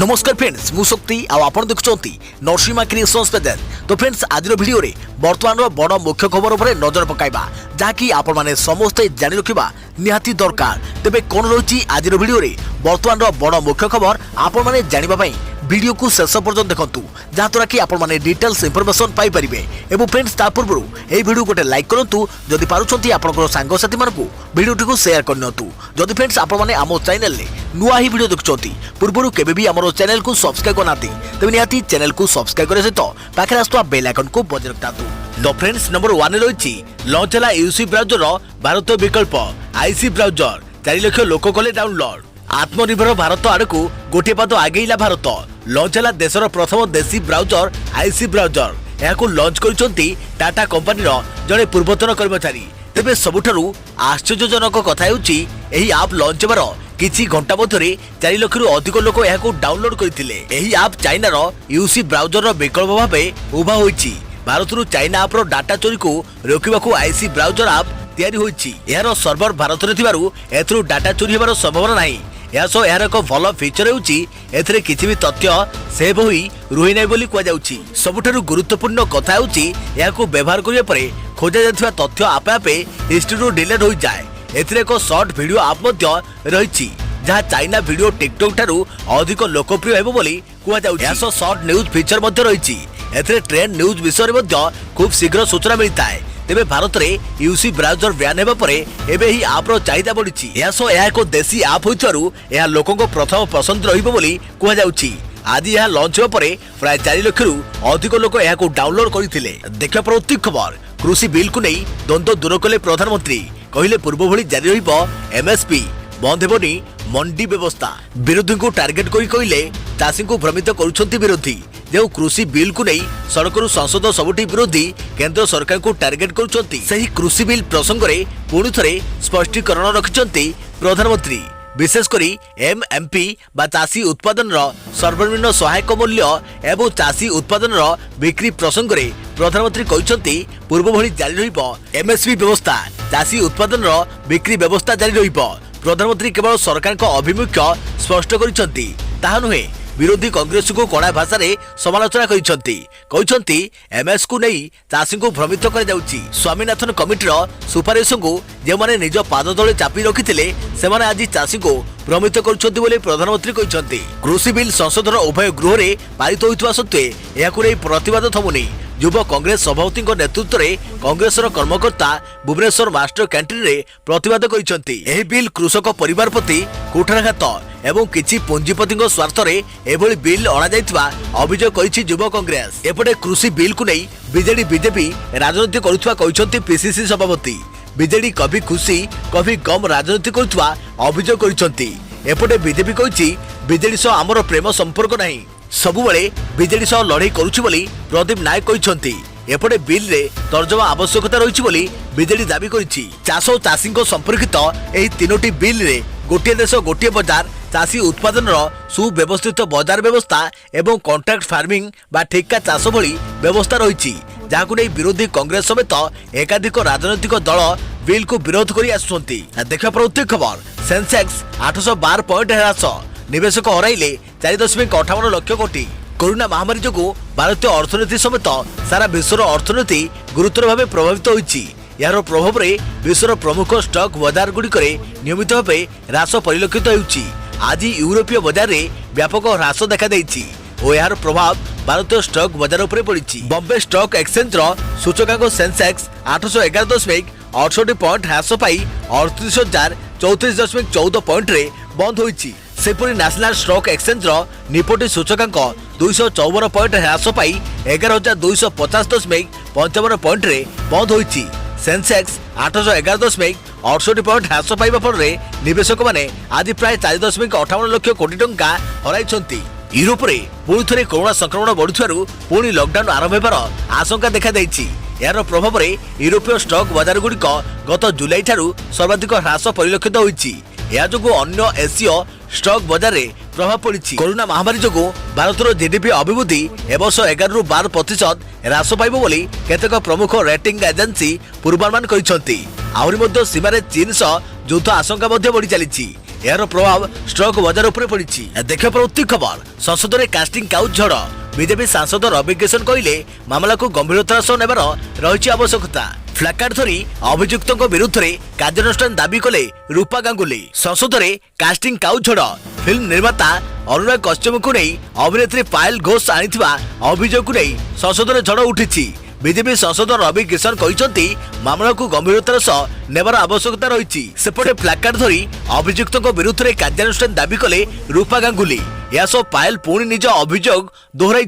नमस्कार फ्रेंड्स मु शक्ति आपण देखुंती नरसिंहा क्रिएशंस पेज। तो फ्रेंड्स आज वीडियो रे वर्तमान बड़ मुख्य खबर उपर नजर पकाइबा जहाँकि आपण माने समस्ते जानि रखिबा निहाती दरकार। तेबे कोन रही आज वीडियो रे वर्तमान बड़ मुख्य खबर आपण माने जानिबा पई वीडियो को शेष पर्यंत देखंतु जहाँद्वारा कि आपण माने डिटेल्स इंफॉर्मेशन पाई परिबे। एवं फ्रेंड्स ता पूर्व ए वीडियो गोटे लाइक करंतु जदि पारुछंती आपनकर सांग साथी मानकु वीडियो को शेयर करनतु। जदि फ्रेंड्स आपण माने आमो चैनल ले नुआ ही वीडियो देखुछंती पूर्व केबे भी हमरो चैनल को सब्सक्राइब करनाती तबे निहाती चैनल को सब्सक्राइब करे सहित पाखे आस्तुवा बेल आइकन को बजाय रखतातु। नो फ्रेंड्स नंबर 1 रही लॉन्च है यूसी ब्राउजर भारत विकल्प आईसी ब्राउजर 4 लाख लोक कले डाउनलोड। आत्मनिर्भर भारत आड़कू गोटे पाद आगेला भारत लॉन्च है देशर प्रथम देशी ब्राउजर आईसी ब्राउजर। यहां लॉन्च करिसंती टाटा कंपनीर जड़े पूर्वतन कर्मचारी। तेबे सबुठारु आश्चर्यजनक कथा हेउची एही आप लॉन्च हेबार किछि घंटा मध्यरे 4 लाख अधिक लोक यहां डाउनलोड करथिले। एही आप चाइनार यूसी ब्राउजर विकल्प भाबे उभा होईची। भारतरू चाइना आप डाटा चोरी को रोकबाकू आईसी ब्राउजर आप तैयारी होईची। यार सर्वर भारत रे थिबारु एथरू डाटा चोरी हेबार संभावना नाही। यासो यार एक भल फीचर हेउची एथरे किछि भी तथ्य सेव होई रुहि नै बोली कुआ जाउची। सबुठारु गुरुत्वपूर्ण कथा हेउची याकू व्यवहार करिया परे खोजा जाथिबा तथ्य आपे आपे हिस्ट्री डिलीट होई जाय। एथरे एक शॉर्ट वीडियो आप मध्य रहिची जहाँ चाइना वीडियो टिकटॉक ठारू अधिक लोकप्रिय हेबो बोली कुआ जाउची। यासो शॉर्ट न्यूज फीचर मध्य रहिची। एथरे ट्रेंड न्यूज विषय मध्य खूब शीघ्र सूचना मिलता है। तेबे भारत रे यूसी ब्राउजर बैन हेबा परे एबे ही आप रो चाहिदा बढ़िछि। यासो या एको देशी आप होइतरु या लोकों को प्रथम पसंद रहिबो बोली कुआ जाउछि। आज यह लॉन्च हेबा परे प्राय 4 लाख रु अधिक लोक याको डाउनलोड करिथिले। देखा प्रति खबर कृषि बिल को नहीं द्वंद्व दूर कले प्रधानमंत्री कहिले पूर्व भली जारी रहिबो एमएसपी बंद हेबोनी मंडी व्यवस्था। विरोधी को टार्गेट करी कहिले चाषी को भ्रमित करुछंती विरोधी। जो कृषि बिल को नहीं सड़करू संसद सबुठी विरोधी केंद्र सरकार को टार्गेट करुछंती। सही कृषि बिल प्रसंग रे पुणी थरे स्पष्टीकरण रखिछंती प्रधानमंत्री। विशेष करी एमएमपी बा चाषी उत्पादन सर्वनिम्न सहायक मूल्य एवं चाषी उत्पादन बिक्री प्रसंग रे प्रधानमंत्री कहिसंती पूर्व भली जारी रहिबो एमएसपी व्यवस्था। चाषी उत्पादन बिक्री व्यवस्था जारी रहिबो। प्रधानमंत्री केवल सरकार का अभिमुख्य स्पष्ट करिसंती ताहा नुहे। विरोधी कांग्रेस को कड़ा भाषा रे समालोचना करिसंती एमएस को नहीं चाषी को भ्रमित कर जाउची। स्वामीनाथन कमिटीर सुपारिश को जे माने निज पाद तले चापी रखिथिले से माने आज चाषी को भ्रमित करुछंती बोले प्रधानमंत्री कहिसंती। कृषि बिल संसदर उभय गृह रे पारित होइतबा सत्वे याकु नै प्रतिवाद थमुनी। युव कांग्रेस सभापति नेतृत्व में कांग्रेस कर्मकर्ता भुवनेश्वर मास्टर कैंटीन रे प्रतिवाद करिसंती। एही बिल कृषक परिवार प्रति कुठारघात एवं किछि पुंजीपति स्वार्थ रे एभली बिल अणा जाइतबा अभियोग करिछि युव कांग्रेस। एपटे कृषि बिल को नहीं बीजेडी बीजेपी राजनीति करुथबा कहिसंती पिसीसी सभापति। बीजेडी कभी खुशी कभी गम राजनीति करुथबा अभियोग करिसंती। एपटे बीजेपी कहिछि बीजेडी सह आमर प्रेम संपर्क नहीं सबुबले बीजेडी सह लड़ाई करुछि बोली प्रदीप नायक कहिसंती। एपटे बिल रे तर्जमा आवश्यकता रहिछि बोली बीजेडी दाबी करिछि। चाष और चाषी संपर्कित एही तीनोटी बिल रे गोटे देश गोटे बाजार चाषी उत्पादन सुव्यवस्थित बाजार व्यवस्था एवं कॉन्ट्रैक्ट फार्मिंग बा ठेका चाष भली व्यवस्था रहिछि जाहाकु नै विरोधी कांग्रेस समेत एकाधिक राजनैतिक दल बिल को विरोध करि आसुछंती। देखा प्रति खबर सेंसेक्स 812 पॉइंट ह्रास निवेशक हराइले 4.58 लाख कोटी। कोरोना महामारी जोगु भारतीय अर्थनीति समेत सारा विश्वर अर्थनीति गुरुतर भाव प्रभावित होइछि। यार प्रभाव रे विश्वर प्रमुख स्टॉक बाजार गुड़िकरे नियमित भाव ह्रास परिलक्षित होउछि। आज यूरोपीय बाजार रे व्यापक ह्रास देखा देइछि और यार प्रभाव भारतीय स्टॉक बाजार उपरे पड़िछि। बॉम्बे स्टॉक एक्सचेंज रो सूचकांक सेंसेक्स 811.68 पॉइंट ह्रास पाई 38,034.14 पॉइंट रे बंद होइछि। सेपरि नेशनल स्टॉक एक्सचेंज रो निपोटी सूचकांक 254 पॉइंट ह्रास पाई 11,250.55 पॉइंट रे बंद होइछि। सेंसेक्स 811.68 पॉइंट ह्रास पाइबा फल रे निवेशक माने आज प्राय 4.58 लाख कोटी टंका हराइछंती। यूरोप रे पुणी थरे कोरोना संक्रमण बढ़ुथिबारु पुणी लॉकडाउन आरंभ हेबार आशंका देखा दैछि। यार प्रभाव रे यूरोपीय स्टॉक बाजार गुड़िक गत जुलाई ठारू सर्वाधिक ह्रास परिलक्षित होइछि। या जोगु अन्य एशिया स्टॉक बाजार रे प्रभाव पड़ी। कोरोना महामारी जोगु भारतर जीडीपी अभिवृद्धि एवर्ष 11 ରୁ 12% ह्रास पाइबो बोली केतेक प्रमुख रेटिंग एजेंसी पूर्वानुमान करिसंती। आहुरी मध्य सीमारे चीन सह युद्ध आशंका मध्य बढ़ी चली। यार प्रभाव स्टॉक बाजार उपर पड़ी। देखिए प्रवृत्ति खबर संसद में कास्टिंग काउच झड़ बीजेपी सांसद रवि किशन कहले मामला को गंभीरतार सह नेबार रही आवश्यकता। फ्लाकार्ड धरी अभियुक्त विरुद्ध में कार्यानुष्ठान दाबी कले रूपा गांगुली। संसद में कास्टिंग काउच झड़ फिल्म निर्माता अनुराग कश्यप को नहीं अभिनेत्री पायल घोष आनिथिबा अभियोग को नहीं संसद में झड़ उठी। बीजेपी सांसद रवि किशन कहते मामला को गंभीरतार सह नेबार आवश्यकता रही। सेपटे फ्लाकार्ड धरी अभियुक्त विरुद्ध में कार्यानुष्ठान दाबी कले रूपा गांगुली। यासह पायल पुणी निज अभियोग दोहराई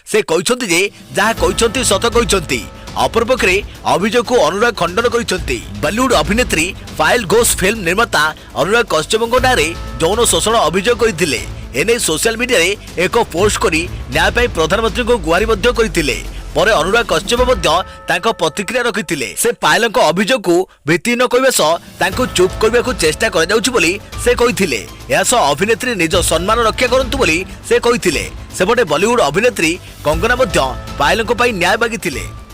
से कहते जे जहाँ कहते सत कहते। अपरपक्षे अभियोग को अनुराग खंडन कर बॉलीवुड अभिनेत्री पायल घोष फिल्म निर्माता अनुराग कश्यप नाँ यौन शोषण अभियोग करते। एने सोशल मीडिया रे एक पोस्ट करी न्याय पाई प्रधानमंत्री को गुहारी करते। पर अनुराग कश्यप प्रतिक्रिया रखिते। से पायल अभियोग को भित्तिहीन कहवा सह चुप करने को चेष्टा से कहते। अभिनेत्री निज सम्मान रक्षा करंतु बोली से कहते। सेपटे बॉलीवुड अभिनेत्री कंगना पायल न्याय मागिते।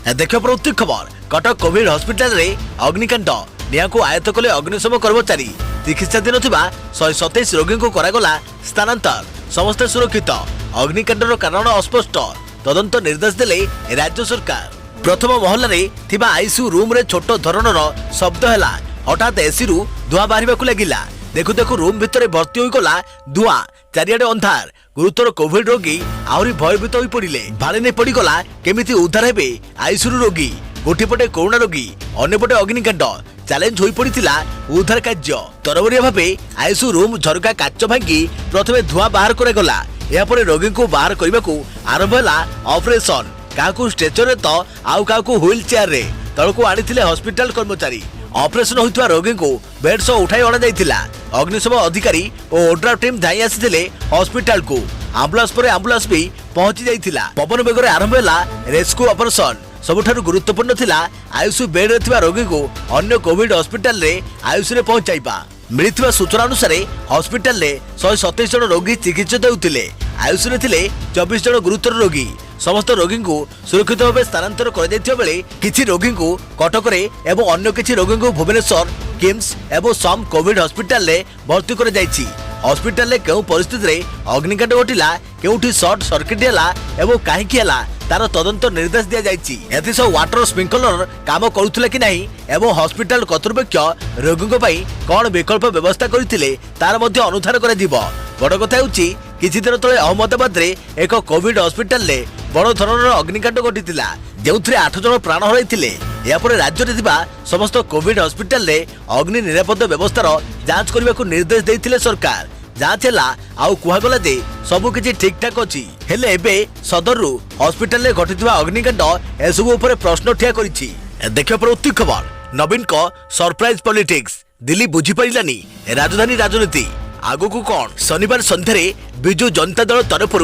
देखिए प्रवृत्ति खबर कटक कोविड हॉस्पिटल रे अग्निकांड निया को आयत्त कले अग्निशम कर्मचारी। चिकित्साधीन 127 रोगी को करागला स्थानांतर समस्त सुरक्षित। अग्निकांडर कारण अस्पष्ट तदंत निर्देश देले राज्य सरकार। प्रथम महल रे थिबा आईसीयू रूम रे छोट धरणर शब्द हैला। हठात एसी रु धुआं बाहरिबाकु लागिला। देखु देखु रूम भितर भर्ती होई गला धुआं। चारियाडे अंधार। गुरुतर कोविड रोगी आहरी भयभीत होई पड़िले। भाड़े पड़ी गला केमिति उद्धार हेबे आईसीयू रोगी। गोटे पटे कोरोना रोगी अन्यपटे अग्निकांड। चैलेंज होई पड़िथिला उद्धार कार्य। तरबरिया भाबे आईसीयू रूम झरका काच भांगी प्रथमे धुआं बाहर करागला। यापर रोगी को बाहर करने को आरंभ है ऑपरेशन। क्या स्ट्रेचर रे तो आउ क्या व्हील चेयर रे तलको आनी हॉस्पिटल कर्मचारी। ऑपरेशन होता रोगी को बेड सह उठाई अणा। अग्निशम अधिकारी और ओड्राफ टीम धाई आसी हॉस्पिटल को। आंबुलांस पर आंबुलांस भी पहुंची जाइथिला। पवन बेगर आरंभ है रेस्क्यू ऑपरेशन। सबुठारु गुरुत्वपूर्ण थिला आईसीयू बेड रे थिबा रोगी को अन्य कोविड हॉस्पिटल रे आईसीयू रे पहुंचाइबा। मिलिथिबा सूचना अनुसार हॉस्पिटल रे 127 जन रोगी चिकित्सित होउतिले। आईसीयू रे थिले 24 जन गुरुतर रोगी। समस्त रोगी को सुरक्षित भाव स्थानांतर कर दैथिबा बेले किछि रोगी को कटक रे एवं अन्य किछि रोगी को भुवनेश्वर किम्स एवं सम कोविड हॉस्पिटल रे भर्ती कर जाइछि। हॉस्पिटल रे केउ परिस्थिति रे अग्निकांड घटिला केउठी शॉर्ट सर्किट हैला एवं काहेकि हैला तार तदंत निर्देश दिया जाइछि। एथि सब वाटर स्प्रिंकलर काम करूथिला कि नाही एवं हॉस्पिटल कर्तृपक्ष रोगी पई कोन विकल्प व्यवस्था करथिले तार मध्ये अनुधान करा दिबो। बड़ कथा होउछि किछि दिन तळे अहमदाबाद रे एक कोविड हॉस्पिटल रे बड़ धरणर अग्निकांड घटिथिला जेउथरे 8 जन प्राण हराइथिले। या पर राज्य रे थिबा समस्त कोविड हॉस्पिटल रे अग्नि निरापद व्यवस्थार जांच करबा को निर्देश दैथिले सरकार। जांच हैला आउ कुहागला जे सबु किछि ठीक ठाक अछि। हेले एबे सदरु हॉस्पिटल रे घटिथिबा अग्निकांड एसबु ऊपर प्रश्न ठिया करिछि। देखियो प्रवृत्ति खबर नवीन को सरप्राइज पॉलिटिक्स। दिल्ली बुझी परिलानी राजधानी राजनीति आगु को कौन। शनिवार संध्यारे बिजु जनता दल तरफ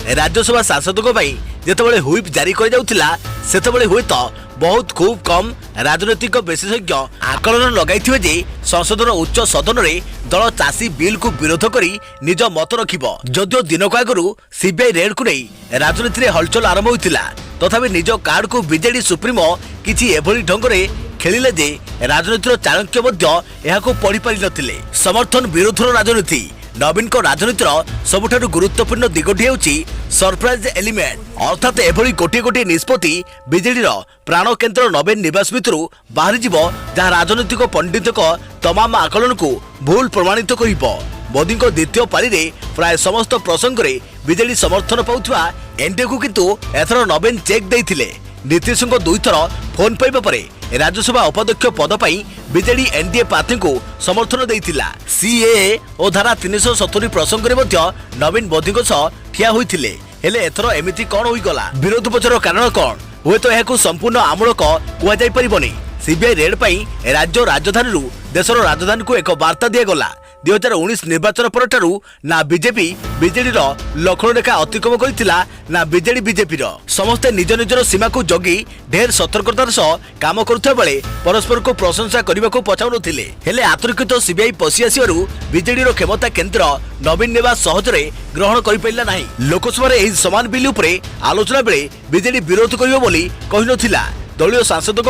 राज्यसभा सांसदों जितेबाला हुईप जारी कर हुए तो बहुत खूब कम राजनैतिक विशेषज्ञ आकलन लगाई संसदर उच्च सदन में दल चाषी बिल को विरोध कर निज मत रखिबो। जदियो दिनक आगु सीबीआई रेड को नहीं राजनीति में हलचल आरंभ होता तथापि निज कार्ड को बीजेडी सुप्रीमो किछि एभली ढंग से खेलिले जे राजनीतिर चाणक्य पढ़ी पारि नथिले। समर्थन विरोधर राजनीति नवीन को राजनीतिर सबुठारु गुरुत्वपूर्ण दिगटी हेउछि सरप्राइज एलिमेंट अर्थात एभली गोटे गोटे निष्पत्ति बीजेडीर प्राण केन्द्र नवीन निवास भितरु बाहरी जिवो जहाँ राजनीतिक पंडितक तमाम आकलन को भूल प्रमाणित करिबो। मोदी को द्वितीय पारी रे प्राय समस्त प्रसंग रे बीजेडी समर्थन पाउथवा एनडीए को किंतु एथर नवीन चेक देइथिले। नीतीश को 2 थर फोन पाइबा परे राज्यसभा उपाध्यक्ष पद पाई बीजेडी एनडीए प्रार्थी को समर्थन देइथिला। सीएए और धारा 370 प्रसंग रे मध्य नवीन मोदी को सह ठिया होइथिले। हेले एथर एमिति कोन होई गला विरोध पछर कारण कोन हुए तो यह संपूर्ण आमूलक कुआ जाई परिबनी। सीबीआई रेड पाई राज्य राजधानी देशर राजधानी को एक वार्ता दिया गला। 2019 निर्वाचन पर ना बीजेपी बीजेडीर लक्षण रेखा अतिक्रम करथिला ना बीजेडी बीजेपीर। समस्ते निज निजर सीमा को जगी ढेर सतर्कतार सह काम करुवा बेले परस्पर को प्रशंसा करने को पचाउनथिले। हेले आतर्कित सीबीआई पशि आसिबारु बीजेडीर क्षमता केन्द्र नवीन निवास सहजरे ग्रहण करि पाइला नाही। लोकसभा रे एही समान बिल उपरे आलोचना बेले बीजेडी विरोध करियो बोली कहि नथिला। दलीय सांसदों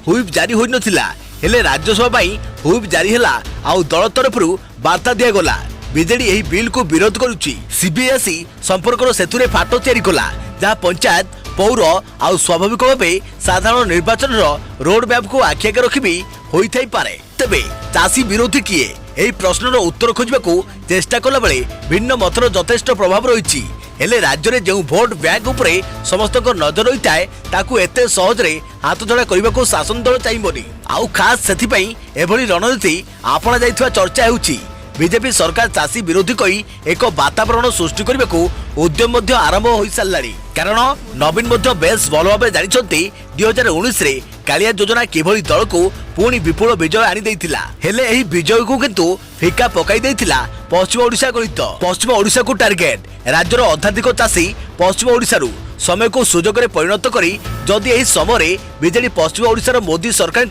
हुईप जारी होई नथिला। हेले राज्यसभा पाई हुइप जारी हैला आउ दल तरफरु वार्ता दिया गला बीजेडी एही बिल को विरोध करुची सीबीएसई संपर्क सेतुरे फाटो तैयारी कला जहाँ पंचायत पौर आउ स्वाभाविक भावे साधारण निर्वाचन रोड मैप को आखि आगे रखी होई थाई पारे तेबे चाषी विरोधी किए एही प्रश्नर उत्तर खोजबाकू चेष्टा कला बेले भिन्न मतर यथेष्ट प्रभाव रही हेले राज्य में जो भोट बैंक उपरे समस्त नजर रही थाए ताकू एते सहजरे हाथधरा करने को शासन दल चाहिए आउ खास सेथिपाई एभली रणनीति आपणा जाइथुवा चर्चा हेउची बीजेपी सरकार चाषी विरोधी कही एक वातावरण सृष्टि करने को उद्यम मध्य आरंभ हो साराणी कारण नवीन मध्य बेस भल भाव जानते 2019 रे कालिया योजना किभली दल को पुणी विपुल विजय आनी देइथिला हेले एही विजय को किंतु फिका पकाई देइथिला पश्चिम ओडिशा गणित पश्चिम ओडिशा को टार्गेट राज्यर अधाधिक चाषी पश्चिम ओडिशा समय को सुजोग में परिणत करी जदि एही समय बीजेडी पश्चिम ओडिशा मोदी सरकार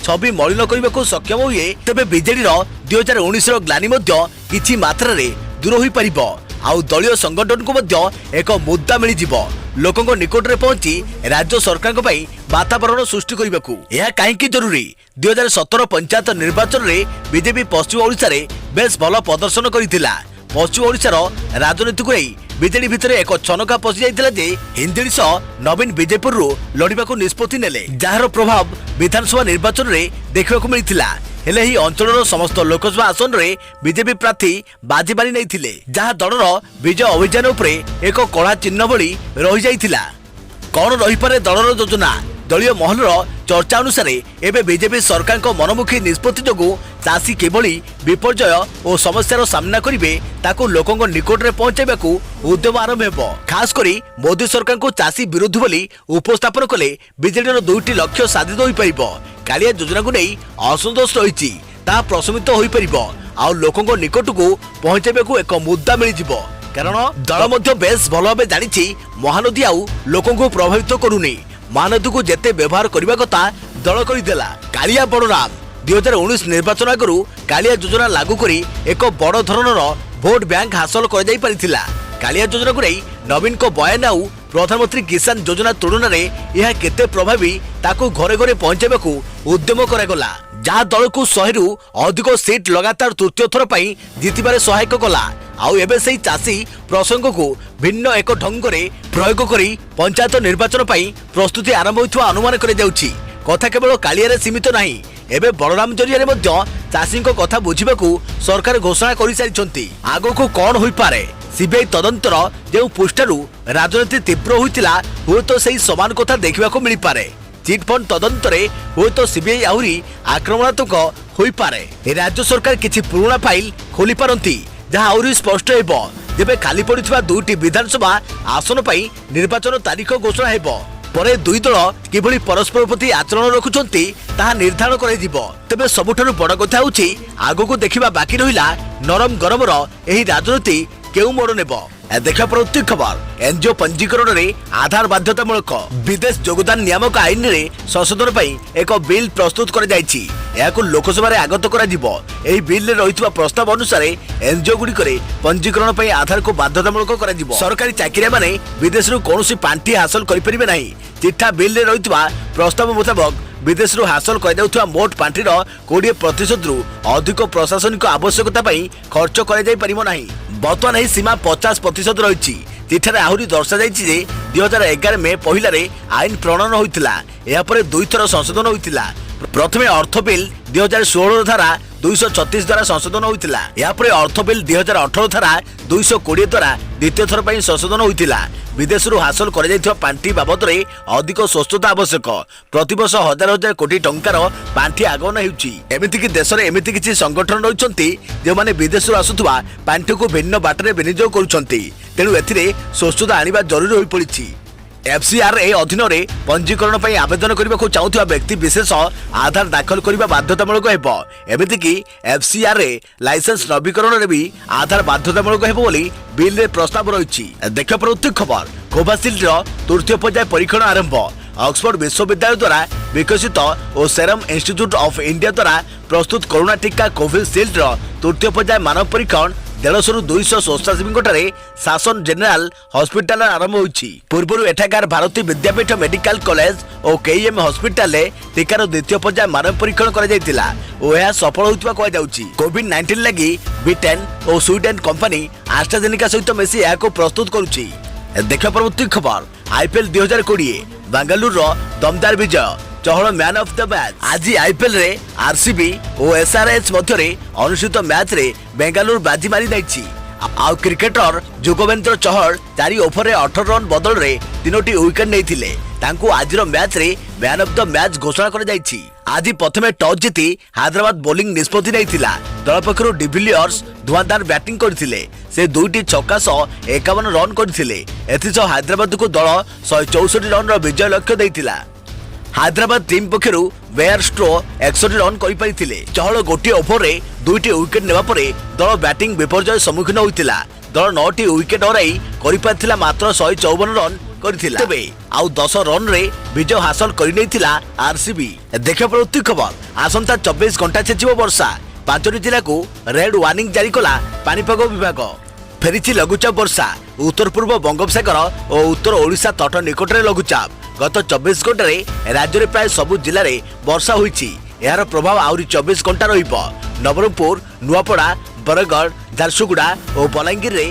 छवि मलिन करने को सक्षम हुए तेबे बीजेडी 2019 ग्लानि मध्य किछि मात्रा रे दूर होई परिबो आउ दलीय संगठन को मध्य एक मुद्दा मिल जिवो लोकों निकट में पहुंची राज्य सरकार को वातावरण सृष्टि करने को यह कहीं जरूरी 2017 पंचायत निर्वाचन में बीजेपी पश्चिम ओडिशा रे बेस भल प्रदर्शन करथिला पश्चिम ओडिशार राजनीति को बीजेडी भितर एक छनका पशि जाइथिला जे हिंदी सह नवीन बीजेपुर लड़िबा को निष्पत्ति नेले जार प्रभाव विधानसभा निर्वाचन में देखा मिलता हेले ही अंचल समस्त लोकसभा आसन रे बीजेपी प्रार्थी बाजी बारी नहीं जहाँ दलर विजय अभियान उपरे एक कला चिन्ह भली रही जाइथिला कौन रही पारे दलर योजना दलीय महलर चर्चा अनुसार एवं बीजेपी सरकार को मनमुखी निष्पत्ति जो चाषी किभली विपर्यय और समस्यार सामना करेंगे ताकू लोकों निकट में पहुंचाइबा को उद्यम आरंभ हो खास करी मोदी सरकार को चाषी विरोधी बोली उपस्थापन कले बीजेडी दुईटी लक्ष्य साधित हो पारिबो कालिया योजना को नहीं असंतोष रही प्रशमित हो पारिबो आउ लोकों निकट को पहुंचाइबा को एक मुद्दा मिल जिवो कारण दल मध्य बेस भल भाव जानी महानदी आउ लोकों को प्रभावित करूनी महानदी को जेते व्यवहार करने कथा दल करदेला कालिया बड़राम 2019 निर्वाचन आगु कालिया योजना लागू करी एक बड़ धरणर भोट बैंक हासिल कर कालिया योजना को नहीं नवीन को बयान आउ प्रधानमंत्री किसान योजना तुलन में यह केते प्रभावी ताकू घरे घरे पहुंचाइबा को उद्यम करागला जहाँ दल को 100 रु अधिक सीट लगातार तृतीय थर पर जीतबार सहायक कला आउ एबे से चाषी प्रसंग को भिन्न एक ढंग से प्रयोग करी पंचायत निर्वाचन पर प्रस्तुति आरंभ होइथवा अनुमान करा जाउछि कथा केवल कालिया सीमित नहीं एबे बलराम जरिया चाषी कथा बुझाक सरकार घोषणा कर सारी आग को कौन हो पारे सीबीआई तदंतर जो पृष्ठू राजनीति तीव्र होता हुए तो सही समान कथा देखा मिल पारे चिटफंड तदंतरे हुए तो सीबीआई आहरी आक्रमणात्मक हो पारे राज्य सरकार किछि पुराना फाइल खोली पारंती जहाँ आहरी स्पष्ट हेबो जेबे खाली पड़िथिबा दुईटी विधानसभा आसन पर निर्वाचन तारीख घोषणा हेबो परे दुई दल किभली परस्पर प्रति आचरण रखुचंती ताहा निर्धारण कराइजिबो तेबे सबुठारु बड़ कथा होछि आगो देखिबा बाकी रहिला नरम गरमर एही राजनीति केउ मोड़ नेबो देखा प्रत्येक खबर एनजीओ पंजीकरण में आधार बाध्यतामूलक विदेश योगदान नियामक आईन रे संशोधन एक बिल प्रस्तुत कर लोकसभा आगत कर बिल रे रही प्रस्ताव अनुसार एनजीओ गुड़िक पंजीकरण पर आधार को बाध्यतामूलक कर सरकारी चाकरिया माने विदेश कौन पांठि हासिल करें ना चिठा बिल रे रही प्रस्ताव मुताबक विदेश हासिल कर मोट पांठिर 20% रु अधिक प्रशासनिक आवश्यकता खर्च कर बर्तमान यह सीमा 50% रही चिठार आहरी दर्शा 2011 मे पहिला आईन प्रणयन होता यापर दुई थर संशोधन होता प्रथमे अर्थ बिल 2016 धारा 236 द्वारा संशोधन होता यापर अर्थ बिल 2018 धारा 220 द्वारा द्वितीय थर पर संशोधन होता विदेश हासिल कर पांठि बाबद अधिक स्वस्थता आवश्यक प्रतिवर्ष हजार हजार कोटी टंकार पांठि आगमन होमतीक देश में एमती किसी संगठन रही जो मैंने विदेश आसुवा पांठि को भिन्न बाटर विनियोग करेणु स्वस्थता आने जरूरी हो पड़ी एफसीआरए अधीन में पंजीकरण पर आवेदन करने को चाहूबा व्यक्ति विशेष आधार दाखल करने बाध्यतामूलक होमतीक एफसीआरए लाइसेंस नवीकरण में भी आधार बाध्यतामूलक होली बिल रे प्रस्ताव रही देखा प्रत्येक खबर कोविशील्ड तृतीय पर्याय परीक्षण आरंभ ऑक्सफोर्ड विश्वविद्यालय द्वारा विकसित और सेरम इंस्टीट्यूट ऑफ इंडिया द्वारा प्रस्तुत कोरोना टीका कोविशील्ड तृतीय पर्याय मानव परीक्षण 150 ରୁ 200 ସ୍ୱେଚ୍ଛାସେବୀଙ୍କଠାରେ ଶାସନ ଜେନେରାଲ ହସ୍ପିଟାଲ ଆରମ୍ଭ ହୋଇଛି। ପୂର୍ବରୁ ଏଠାକାର ଭାରତୀ ବିଦ୍ୟାପୀଠ ମେଡିକାଲ କଲେଜ ଓ କେଇଏମ୍ ହସ୍ପିଟାଲରେ ଟିକାର ଦ୍ୱିତୀୟ ପର୍ଯ୍ୟାୟ ମାନବ ପରୀକ୍ଷଣ କରାଯାଇଥିଲା ଓ ଏହା ସଫଳ ହୋଇଥିବା କୁହାଯାଉଛି। କୋଭିଡ-19 ଲାଗି ବ୍ରିଟେନ୍ ଓ ସ୍ୱିଡେନ କମ୍ପାନୀ ଆଷ୍ଟ୍ରାଜେନିକା ସହିତ ମିଶି ଏହାକୁ ପ୍ରସ୍ତୁତ କରୁଛି। ଦେଖିବା ପରବର୍ତ୍ତୀ ଖବର ଆଇପିଏଲ୍ 2020 ବାଙ୍ଗାଲୁରୁର ଦମଦାର ବିଜୟ ଚହଳ ମ୍ୟାନ୍ ଅଫ୍ ଦ ମ୍ୟାଚ୍। ଆଜି ଆଇପିଏଲ୍ ରେ ଆରସିବି ଓ ଏସ୍ଆରଏଚ୍ ମଧ୍ୟରେ ଅନୁଷ୍ଠିତ ମ୍ୟାଚ୍ରେ ବେଙ୍ଗାଲୁରୁ ବାଜି ମାରି ଦେଇଛି। ଆଉ କ୍ରିକେଟର ଯୁଗବେନ୍ଦ୍ର ଚହଳ 4 ଓଭରରେ 18 ରନ୍ ବଦଳରେ 3ଟି ୱିକେଟ୍ ନେଇଥିଲେ। ତାଙ୍କୁ ଆଜିର ମ୍ୟାଚ୍ରେ ମ୍ୟାନ୍ ଅଫ୍ ଦ ମ୍ୟାଚ୍ ଘୋଷଣା କରାଯାଇଛି। ଆଜି ପ୍ରଥମେ ଟସ୍ ଜିତି ହାଇଦ୍ରାବାଦ ବୋଲିଂ ନିଷ୍ପତ୍ତି ନେଇଥିଲା। ଦଳ ପକ୍ଷରୁ ଡିଭିଲିୟର୍ସ ଧୂଆଁଧାର ବ୍ୟାଟିଂ କରିଥିଲେ। ସେ 2ଟି ଛକା ସହ 51 ରନ୍ କରିଥିଲେ। ଏଥିସହ ହାଇଦ୍ରାବାଦକୁ ଦଳ 164 ରନ୍ର ବିଜୟ ଲକ୍ଷ୍ୟ ଦେଇଥିଲା। ହାଇଦ୍ରାବାଦ ଟିମ୍ ପକ୍ଷରୁ ବେୟାରଷ୍ଟ୍ରୋ 61 ରନ୍ କରିପାରିଥିଲେ। ଚହଳ ଗୋଟିଏ ଓଭରରେ 2ଟି ୱିକେଟ୍ ନେବା ପରେ ଦଳ ବ୍ୟାଟିଂ ବିପର୍ଯ୍ୟୟ ସମ୍ମୁଖୀନ ହୋଇଥିଲା। ଦଳ 9ଟି ୱିକେଟ୍ ହରାଇ କରିପାରିଥିଲା ମାତ୍ର 154 ରନ୍ କରିଥିଲା। ତେବେ ଆଉ 10 ରନ୍ରେ ବିଜୟ ହାସଲ କରିନେଇଥିଲା ଆରସିବି। ଦେଖିବା ପରବର୍ତ୍ତୀ ଖବର ଆସନ୍ତା 24 ଘଣ୍ଟା ଛେଚିବ ବର୍ଷା। 5ଟି ଜିଲ୍ଲାକୁ ରେଡ୍ ୱାର୍ଣ୍ଣିଂ ଜାରି କଲା ପାଣିପାଗ ବିଭାଗ। ଫେରିଛି ଲଘୁଚାପ ବର୍ଷା। ଉତ୍ତର ପୂର୍ବ ବଙ୍ଗୋପସାଗର ଓ ଉତ୍ତର ଓଡ଼ିଶା ତଟ ନିକଟରେ ଲଘୁଚାପ। ଗତ 24 ଘଣ୍ଟାରେ ରାଜ୍ୟରେ ପ୍ରାୟ ସବୁ ଜିଲ୍ଲାରେ ବର୍ଷା ହୋଇଛି। ଏହାର ପ୍ରଭାବ ଆହୁରି 24 ଘଣ୍ଟା ରହିବ। ନବରଙ୍ଗପୁର, ନୂଆପଡ଼ା, ବରଗଡ଼, ଝାରସୁଗୁଡ଼ା ଓ ବଲାଙ୍ଗୀରରେ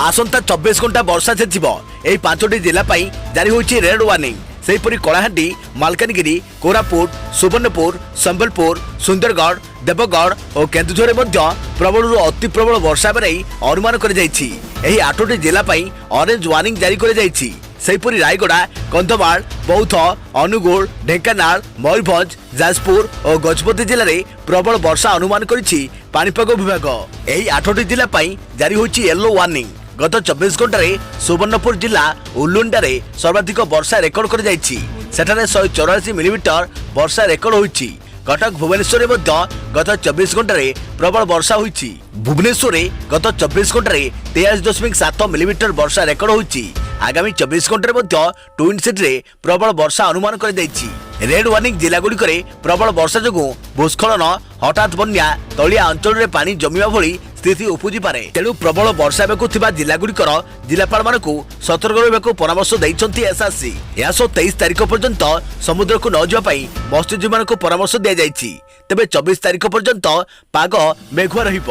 ଆସନ୍ତା 24 ଘଣ୍ଟା ବର୍ଷା ଛେଚିବ। ଏହି 5ଟି ଜିଲ୍ଲା ପାଇଁ ଜାରି ହୋଇଛି ରେଡ୍ ୱାର୍ଣ୍ଣିଂ। ସେହିପରି କଳାହାଣ୍ଡି, ମାଲକାନଗିରି, କୋରାପୁଟ, ସୁବର୍ଣ୍ଣପୁର, ସମ୍ବଲପୁର, ସୁନ୍ଦରଗଡ଼, ଦେବଗଡ଼ ଓ କେନ୍ଦୁଝରରେ ମଧ୍ୟ ପ୍ରବଳରୁ ଅତି ପ୍ରବଳ ବର୍ଷା ହେବା ନେଇ ଅନୁମାନ କରାଯାଇଛି। ଏହି 8ଟି ଜିଲ୍ଲା ପାଇଁ ଅରେଞ୍ଜ ୱାର୍ଣ୍ଣିଂ ଜାରି କରାଯାଇଛି। ସେହିପରି ରାୟଗଡ଼ା, କନ୍ଧମାଳ, ବୌଦ୍ଧ, ଅନୁଗୁଳ, ଢେଙ୍କାନାଳ, ମୟୂରଭଞ୍ଜ, ଯାଜପୁର ଓ ଗଜପତି ଜିଲ୍ଲାରେ ପ୍ରବଳ ବର୍ଷା ଅନୁମାନ କରିଛି ପାଣିପାଗ ବିଭାଗ। ଏହି 8ଟି ଜିଲ୍ଲା ପାଇଁ ଜାରି ହୋଇଛି ୟେଲୋ ୱାର୍ଣ୍ଣିଂ। ଗତ 24 ଘଣ୍ଟାରେ ସୁବର୍ଣ୍ଣପୁର ଜିଲ୍ଲା ଉଲୁଣ୍ଡାରେ ସର୍ବାଧିକ ବର୍ଷା ରେକର୍ଡ କରାଯାଇଛି। ସେଠାରେ 184 ମିଲିମିଟର ବର୍ଷା ରେକର୍ଡ ହୋଇଛି। କଟକ, ଭୁବନେଶ୍ୱରରେ ମଧ୍ୟ ଗତ 24 ଘଣ୍ଟାରେ ପ୍ରବଳ ବର୍ଷା ହୋଇଛି। ଭୁବନେଶ୍ୱରରେ ଗତ 24 ଘଣ୍ଟାରେ 23.7 ମିଲିମିଟର ବର୍ଷା ରେକର୍ଡ ହୋଇଛି। ଆଗାମୀ 24 ଘଣ୍ଟାରେ ମଧ୍ୟ ଟ୍ୱିନ୍ ସିଟିରେ ପ୍ରବଳ ବର୍ଷା ଅନୁମାନ କରାଯାଇଛି। ରେଡ୍ ୱାର୍ଣ୍ଣିଂ ଜିଲ୍ଲାଗୁଡ଼ିକରେ ପ୍ରବଳ ବର୍ଷା ଯୋଗୁଁ ଭୂସ୍ଖଳନ, ହଠାତ୍ ବନ୍ୟା, ତଳିଆ ଅଞ୍ଚଳରେ ପାଣି ଜମିବା ଭଳି ସ୍ଥିତି ଉପୁଜିପାରେ। ତେଣୁ ପ୍ରବଳ ବର୍ଷା ହେବାକୁ ଥିବା ଜିଲ୍ଲାଗୁଡ଼ିକର ଜିଲ୍ଲାପାଳମାନଙ୍କୁ ସତର୍କ ରହିବାକୁ ପରାମର୍ଶ ଦେଇଛନ୍ତି ଏସ୍ଆର୍ସି। ଏହା ସହ 23 ତାରିଖ ପର୍ଯ୍ୟନ୍ତ ସମୁଦ୍ରକୁ ନ ଯିବା ପାଇଁ ମତ୍ସ୍ୟଜୀବୀମାନଙ୍କୁ ପରାମର୍ଶ ଦିଆଯାଇଛି। ତେବେ 24 ତାରିଖ ପର୍ଯ୍ୟନ୍ତ ପାଗ ମେଘୁଆ ରହିବ।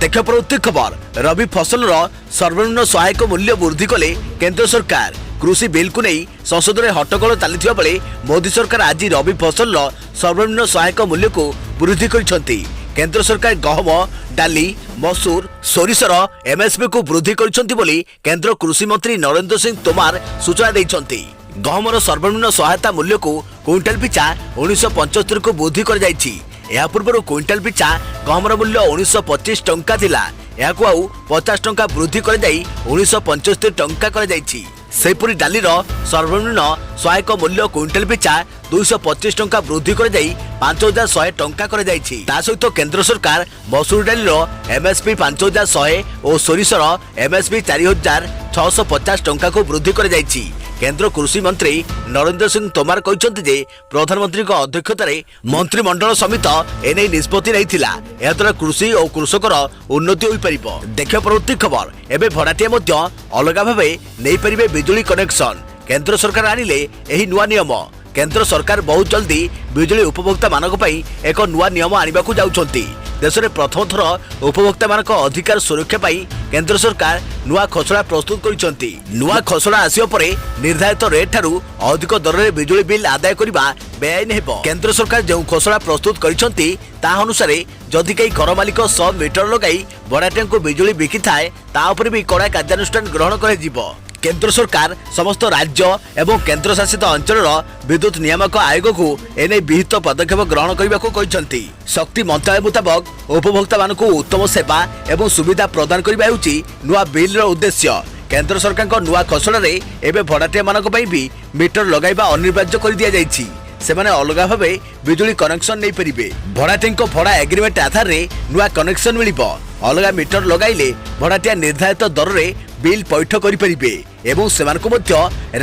ଦେଖିବା ପରବର୍ତ୍ତୀ ଖବର ରବି ଫସଲର ସର୍ବନିମ୍ନ ସହାୟକ ମୂଲ୍ୟ ବୃଦ୍ଧି କଲେ କେନ୍ଦ୍ର ସରକାର। କୃଷି ବିଲ୍କୁ ନେଇ ସଂସଦରେ ହଟ୍ଟଗୋଳ ଚାଲିଥିବା ବେଳେ ମୋଦି ସରକାର ଆଜି ରବି ଫସଲର ସର୍ବନିମ୍ନ ସହାୟକ ମୂଲ୍ୟକୁ ବୃଦ୍ଧି କରିଛନ୍ତି। କେନ୍ଦ୍ର ସରକାର ଗହମ, ଡାଲି, ମସୁର, ସୋରିଷର ଏମ୍ଏସ୍ପିକୁ ବୃଦ୍ଧି କରିଛନ୍ତି ବୋଲି କେନ୍ଦ୍ର କୃଷି ମନ୍ତ୍ରୀ ନରେନ୍ଦ୍ର ସିଂ ତୋମାର ସୂଚନା ଦେଇଛନ୍ତି। ଗହମର ସର୍ବନିମ୍ନ ସହାୟତା ମୂଲ୍ୟକୁ କୁଇଣ୍ଟାଲ ପିଛା 1975କୁ ବୃଦ୍ଧି କରାଯାଇଛି। ଏହା ପୂର୍ବରୁ କୁଇଣ୍ଟାଲ ପିଛା ଗହମର ମୂଲ୍ୟ 1925 ଟଙ୍କା ଥିଲା। ଏହାକୁ ଆଉ 50 ଟଙ୍କା ବୃଦ୍ଧି କରାଯାଇ 1975 ଟଙ୍କା କରାଯାଇଛି। ସେହିପରି ଡାଲିର ସର୍ବନିମ୍ନ ସହାୟକ ମୂଲ୍ୟ କୁଇଣ୍ଟାଲ ପିଛା 225 ଟଙ୍କା ବୃଦ୍ଧି କରାଯାଇ 5100 ଟଙ୍କା କରାଯାଇଛି। ତା ସହିତ କେନ୍ଦ୍ର ସରକାର ମସୁର ଡାଲିର ଏମ୍ଏସ୍ପି 5100 ଓ ସୋରିଷର ଏମ୍ଏସ୍ପି 4650 ଟଙ୍କାକୁ ବୃଦ୍ଧି କରାଯାଇଛି। କେନ୍ଦ୍ର କୃଷି ମନ୍ତ୍ରୀ ନରେନ୍ଦ୍ର ସିଂ ତୋମାର କହିଛନ୍ତି ଯେ ପ୍ରଧାନମନ୍ତ୍ରୀଙ୍କ ଅଧ୍ୟକ୍ଷତାରେ ମନ୍ତ୍ରିମଣ୍ଡଳ ସମିତ ଏନେଇ ନିଷ୍ପତ୍ତି ନେଇଥିଲା। ଏହାଦ୍ୱାରା କୃଷି ଓ କୃଷକର ଉନ୍ନତି ହୋଇପାରିବ। ଦେଖିବା ପରବର୍ତ୍ତୀ ଖବର ଏବେ ଭଡ଼ାଟିଆ ମଧ୍ୟ ଅଲଗା ଭାବେ ନେଇପାରିବେ ବିଜୁଳି କନେକ୍ସନ। କେନ୍ଦ୍ର ସରକାର ଆଣିଲେ ଏହି ନୂଆ ନିୟମ। କେନ୍ଦ୍ର ସରକାର ବହୁତ ଜଲ୍ଦି ବିଜୁଳି ଉପଭୋକ୍ତାମାନଙ୍କ ପାଇଁ ଏକ ନୂଆ ନିୟମ ଆଣିବାକୁ ଯାଉଛନ୍ତି। ଦେଶରେ ପ୍ରଥମ ଥର ଉପଭୋକ୍ତାମାନଙ୍କ ଅଧିକାର ସୁରକ୍ଷା ପାଇଁ କେନ୍ଦ୍ର ସରକାର ନୂଆ ଖସଡ଼ା ପ୍ରସ୍ତୁତ କରିଛନ୍ତି। ନୂଆ ଖସଡ଼ା ଆସିବା ପରେ ନିର୍ଦ୍ଧାରିତ ରେଟ୍ ଠାରୁ ଅଧିକ ଦରରେ ବିଜୁଳି ବିଲ୍ ଆଦାୟ କରିବା ବେଆଇନ ହେବ। କେନ୍ଦ୍ର ସରକାର ଯେଉଁ ଖସଡ଼ା ପ୍ରସ୍ତୁତ କରିଛନ୍ତି ତାହା ଅନୁସାରେ ଯଦି କେହି ଘର ମାଲିକ 100 ମିଟର ଲଗାଇ ଭଡ଼ାଟିଆଙ୍କୁ ବିଜୁଳି ବିକିଥାଏ ତା ଉପରେ ବି କଡ଼ା କାର୍ଯ୍ୟାନୁଷ୍ଠାନ ଗ୍ରହଣ କରାଯିବ। କେନ୍ଦ୍ର ସରକାର ସମସ୍ତ ରାଜ୍ୟ ଏବଂ କେନ୍ଦ୍ରଶାସିତ ଅଞ୍ଚଳର ବିଦ୍ୟୁତ ନିୟାମକ ଆୟୋଗକୁ ଏନେଇ ବିହିତ ପଦକ୍ଷେପ ଗ୍ରହଣ କରିବାକୁ କହିଛନ୍ତି। ଶକ୍ତି ମନ୍ତ୍ରାଳୟ ମୁତାବକ ଉପଭୋକ୍ତାମାନଙ୍କୁ ଉତ୍ତମ ସେବା ଏବଂ ସୁବିଧା ପ୍ରଦାନ କରିବା ହେଉଛି ନୂଆ ବିଲ୍ର ଉଦ୍ଦେଶ୍ୟ। କେନ୍ଦ୍ର ସରକାରଙ୍କ ନୂଆ ଖସଡ଼ାରେ ଏବେ ଭଡ଼ାଟିଆମାନଙ୍କ ପାଇଁ ବି ମିଟର ଲଗାଇବା ଅନିବାର୍ଯ୍ୟ କରିଦିଆଯାଇଛି। ସେମାନେ ଅଲଗା ଭାବେ ବିଜୁଳି କନେକ୍ସନ ନେଇପାରିବେ। ଭଡ଼ାଟିଆଙ୍କ ଭଡ଼ା ଏଗ୍ରିମେଣ୍ଟ ଆଧାରରେ ନୂଆ କନେକ୍ସନ ମିଳିବ। ଅଲଗା ମିଟର ଲଗାଇଲେ ଭଡ଼ାଟିଆ ନିର୍ଦ୍ଧାରିତ ଦରରେ ବିଲ୍ ପୈଠ କରିପାରିବେ ଏବଂ ସେମାନଙ୍କୁ ମଧ୍ୟ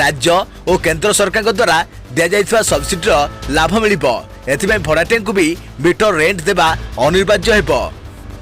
ରାଜ୍ୟ ଓ କେନ୍ଦ୍ର ସରକାରଙ୍କ ଦ୍ୱାରା ଦିଆଯାଇଥିବା ସବସିଡିର ଲାଭ ମିଳିବ। ଏଥିପାଇଁ ଭଡ଼ାଟିଆଙ୍କୁ ବି ମିଟର ରେଣ୍ଟ ଦେବା ଅନିବାର୍ଯ୍ୟ ହେବ।